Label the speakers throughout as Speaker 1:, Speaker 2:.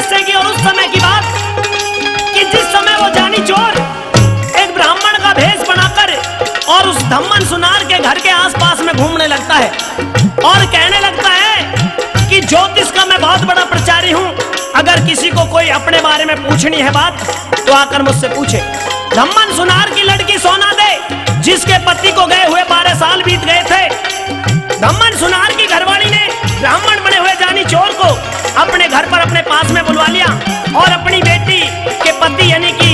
Speaker 1: किस्से की और उस समय की बात कि जिस समय वो जानी चोर एक ब्राह्मण का भेष बनाकर और उस धम्मन सुनार के घर के आसपास में घूमने लगता है और कहने लगता है कि ज्योतिष का मैं बहुत बड़ा प्रचारी हूं, अगर किसी को कोई अपने बारे में पूछनी है बात तो आकर मुझसे पूछे। धम्मन सुनार की लड़की सोना दे, जिसके पति को गए हुए 12 साल बीत गए थे, धम्मन सुनार की घरवाली ने ब्राह्मण बने हुए जानी चोर को अपने घर पर अपने पास में बुलवा लिया और अपनी बेटी के पति यानी कि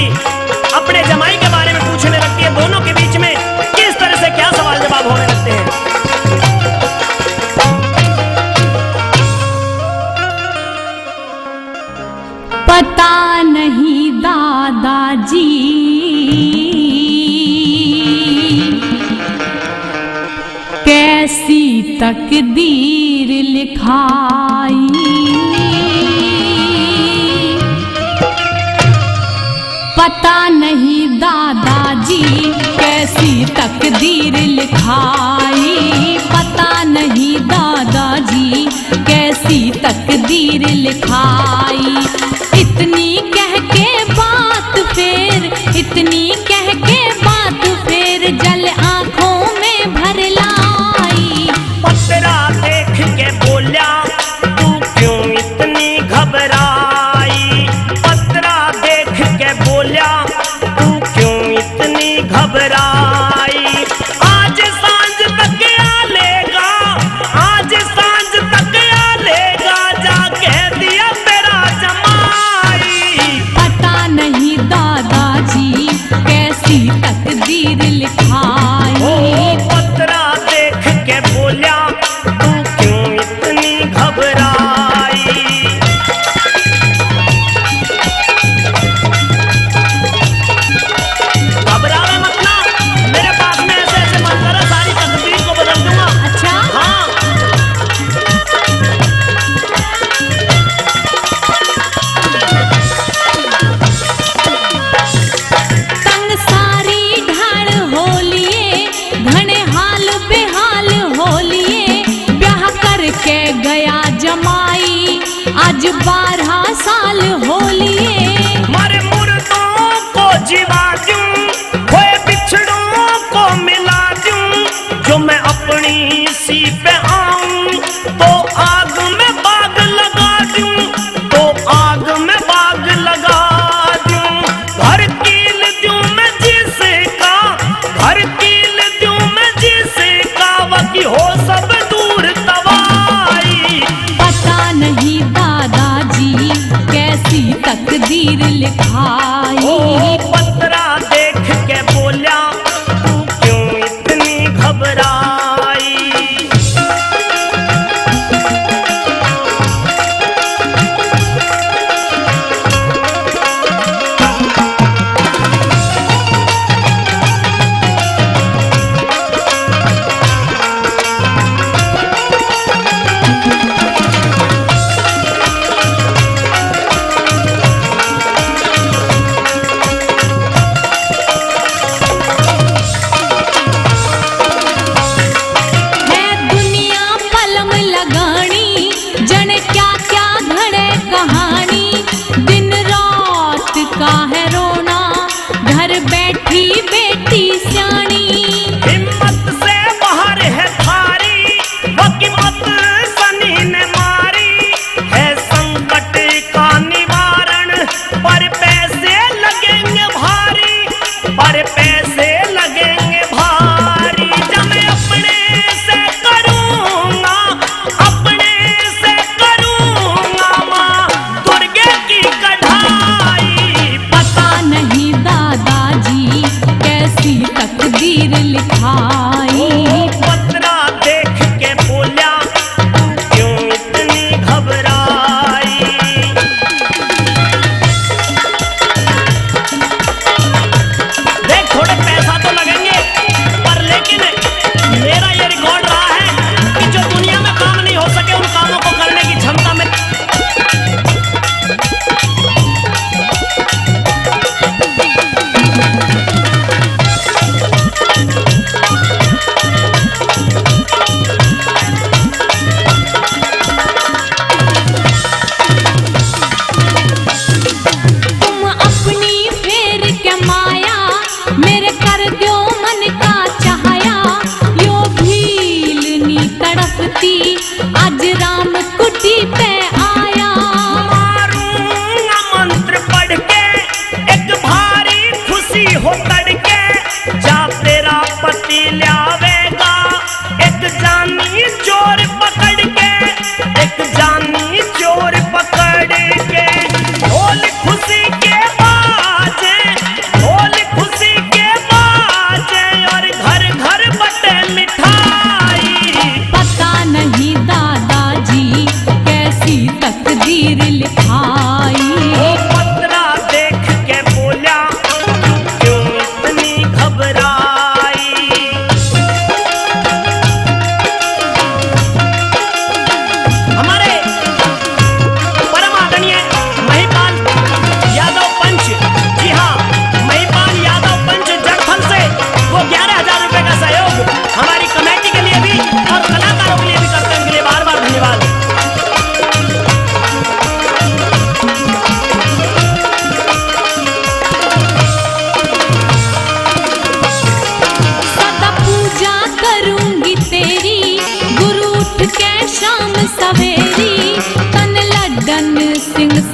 Speaker 1: अपने जमाई के बारे में पूछने लगती है। दोनों के बीच में किस तरह से क्या सवाल जवाब होने लगते हैं।
Speaker 2: पता नहीं दादाजी कैसी तकदीर लिखाई, पता नहीं दादाजी कैसी तकदीर लिखाई, पता नहीं दादाजी कैसी तकदीर लिखाई। इतनी कह के बात फिर, इतनी कह के बात फिर जल आंखों में भर लाई।
Speaker 1: पतरा देख के बोला तू क्यों इतनी घबराई, पतरा देख के बोला तू क्यों इतनी घबराई। आज सांझ तक आ लेगा, आज सांझ तक आ लेगा, जाके दिया तेरा जमाई।
Speaker 2: पता नहीं दादाजी कैसी तकदीर लिखाई।
Speaker 1: ओ पतरा देख के बोला तू क्यों इतनी घबराई। घबरावे मत ना, मेरे पास में ऐसे ऐसे मंत्र है, सारी तकदीर को बदल दूंगा।
Speaker 2: अच्छा
Speaker 1: हाँ
Speaker 2: तंग सारी ढाल हो लिए, घने हाल बेहाल हो लिए, ब्याह करके गया जमाई आज 12 साल हो लिए।
Speaker 1: मरे मुर्दों को जिवा दूं, खोए बिछड़ों को मिला दूं, जो मैं अपनी सी पे आऊं तो आग में बाग लगा दूं, तो आग में बाग लगा दूं। घर कील दूं मैं जिसका, घर कील दूं मैं जिसका, वकी हो सब दूर तबाही।
Speaker 2: पता नहीं दादाजी कैसी तकदीर लिखाई।
Speaker 1: ओ पतरा देख के बोला तू क्यों इतनी घबराई।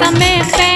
Speaker 2: समय पे